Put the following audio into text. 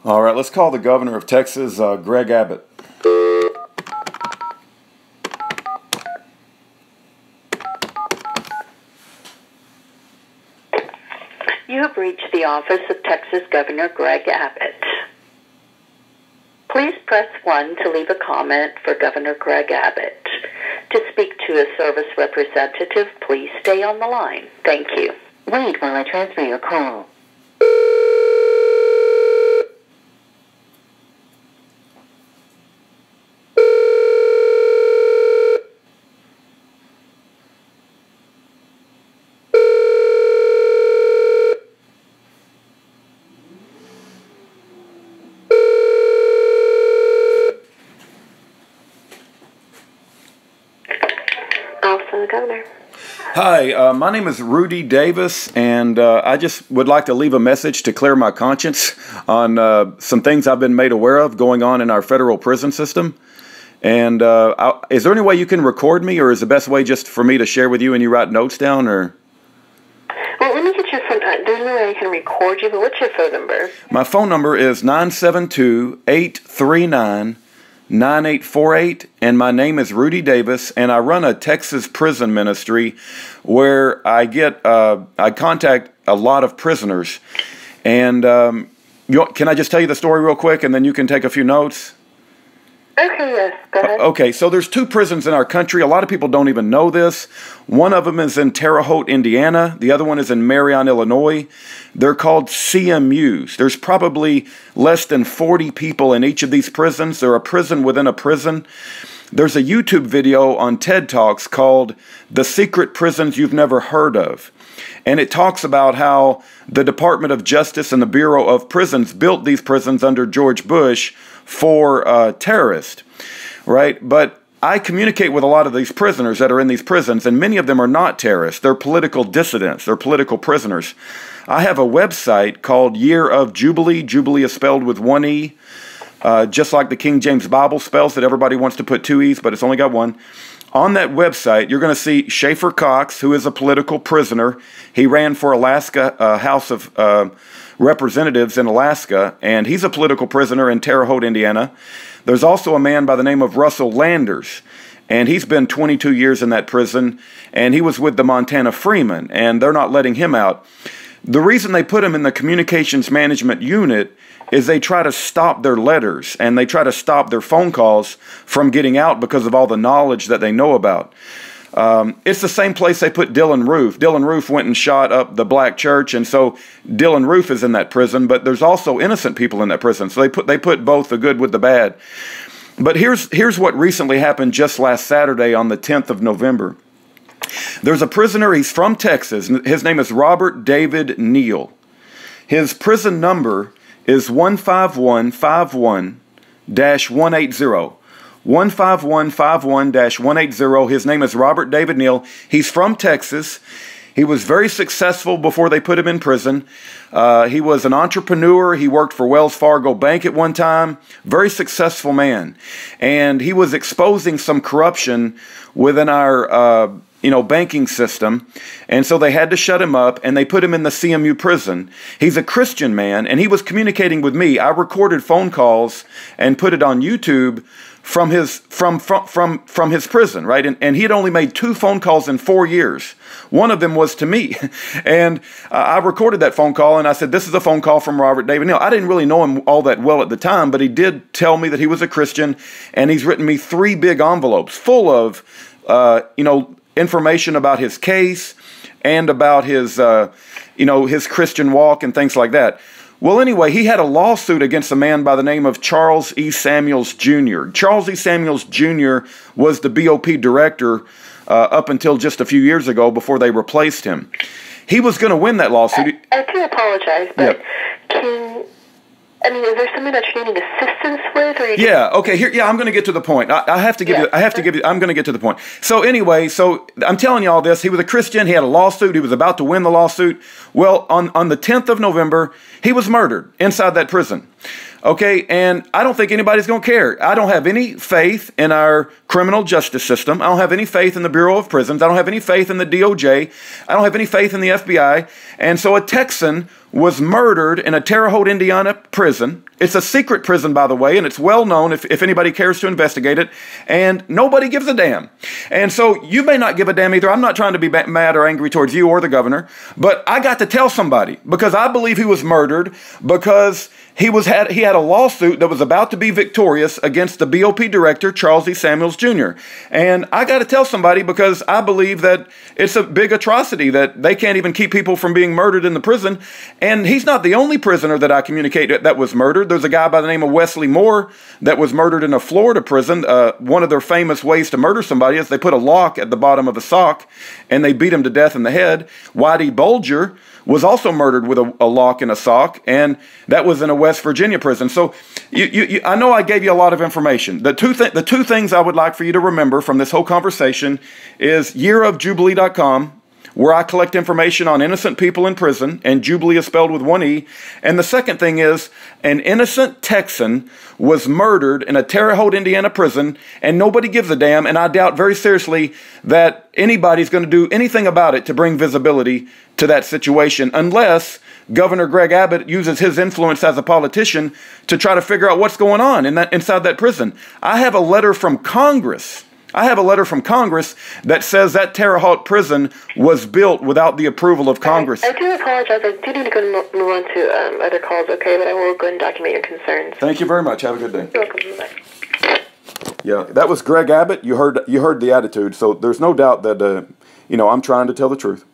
All right, let's call the governor of Texas, Greg Abbott. You have reached the office of Texas Governor Greg Abbott. Please press 1 to leave a comment for Governor Greg Abbott. To speak to a service representative, please stay on the line. Thank you. Wait while I transfer your call. The governor. Hi, my name is Rudy Davis, and I just would like to leave a message to clear my conscience on some things I've been made aware of going on in our federal prison system. And is there any way you can record me, or is the best way just for me to share with you and you write notes down? Or well, let me get your phone. There's no way I can record you, but what's your phone number? My phone number is 972-839-9848, and my name is Rudy Davis, and I run a Texas prison ministry where I contact a lot of prisoners. And can I just tell you the story real quick, and then you can take a few notes? Okay, yes, go ahead. Okay, so there's 2 prisons in our country. A lot of people don't even know this. One of them is in Terre Haute, Indiana. The other one is in Marion, Illinois. They're called CMUs. There's probably less than 40 people in each of these prisons. They're a prison within a prison. There's a YouTube video on TED Talks called The Secret Prisons You've Never Heard Of. And it talks about how the Department of Justice and the Bureau of Prisons built these prisons under George Bush for terrorists, right? But I communicate with a lot of these prisoners that are in these prisons, and many of them are not terrorists. They're political dissidents. They're political prisoners. I have a website called Year of Jubilee. Jubilee is spelled with 1 E, just like the King James Bible spells it. Everybody wants to put 2 E's, but it's only got 1. On that website, you're going to see Schaefer Cox, who is a political prisoner. He ran for Alaska House of Representatives in Alaska, and he's a political prisoner in Terre Haute, Indiana. There's also a man by the name of Russell Landers, and he's been 22 years in that prison, and he was with the Montana Freemen, and they're not letting him out. The reason they put him in the communications management unit is they try to stop their letters, and they try to stop their phone calls from getting out because of all the knowledge that they know about. It's the same place they put Dylan Roof. Dylan Roof went and shot up the black church, and so Dylan Roof is in that prison, but there's also innocent people in that prison. So they put both the good with the bad. But here's what recently happened just last Saturday on the 10th of November. There's a prisoner, he's from Texas. His name is Robert David Neal. His prison number is 15151-180. 15151-180. His name is Robert David Neal. He's from Texas. He was very successful before they put him in prison. He was an entrepreneur. He worked for Wells Fargo Bank at one time. Very successful man. And he was exposing some corruption within our banking system. And so they had to shut him up, and they put him in the CMU prison. He's a Christian man, and he was communicating with me. I recorded phone calls and put it on YouTube from his prison, right? And he had only made 2 phone calls in 4 years. One of them was to me. And I recorded that phone call, and I said, this is a phone call from Robert David Neal. I didn't really know him all that well at the time, but he did tell me that he was a Christian, and he's written me 3 big envelopes full of, information about his case and about his, his Christian walk and things like that. Well, anyway, he had a lawsuit against a man by the name of Charles E. Samuels Jr. Charles E. Samuels Jr. was the BOP director up until just a few years ago before they replaced him. He was going to win that lawsuit. I do apologize, but is there something that you're needing assistance with? Or I'm going to get to the point. I'm going to get to the point. So anyway, I'm telling you all this. He was a Christian. He had a lawsuit. He was about to win the lawsuit. Well, on the 10th of November, he was murdered inside that prison. Okay, and I don't think anybody's going to care. I don't have any faith in our criminal justice system. I don't have any faith in the Bureau of Prisons. I don't have any faith in the DOJ. I don't have any faith in the FBI. And so a Texan was murdered in a Terre Haute, Indiana prison. It's a secret prison, by the way, and it's well known if anybody cares to investigate it, and nobody gives a damn. And so you may not give a damn either. I'm not trying to be mad or angry towards you or the governor, but I got to tell somebody because I believe he was murdered because he had a lawsuit that was about to be victorious against the BOP director, Charles E. Samuels Jr. And I got to tell somebody because I believe that it's a big atrocity that they can't even keep people from being murdered in the prison. And he's not the only prisoner that I communicate that was murdered. There's a guy by the name of Wesley Moore that was murdered in a Florida prison. One of their famous ways to murder somebody is they put a lock at the bottom of a sock and they beat him to death in the head. Whitey Bulger was also murdered with a lock in a sock, and that was in a West Virginia prison. So I know I gave you a lot of information. The two things I would like for you to remember from this whole conversation is yearofjubilee.com, where I collect information on innocent people in prison, and Jubilee is spelled with one E. And the second thing is an innocent Texan was murdered in a Terre Haute, Indiana prison, and nobody gives a damn, and I doubt very seriously that anybody's going to do anything about it to bring visibility to that situation unless Governor Greg Abbott uses his influence as a politician to try to figure out what's going on inside that prison. I have a letter from Congress. That says that Terre Haute prison was built without the approval of Congress. I do apologize. I do need to go and move on to other calls, okay? But I will go and document your concerns. Thank you very much. Have a good day. You're welcome. Bye. Yeah, that was Greg Abbott. You heard the attitude. So there's no doubt that, I'm trying to tell the truth.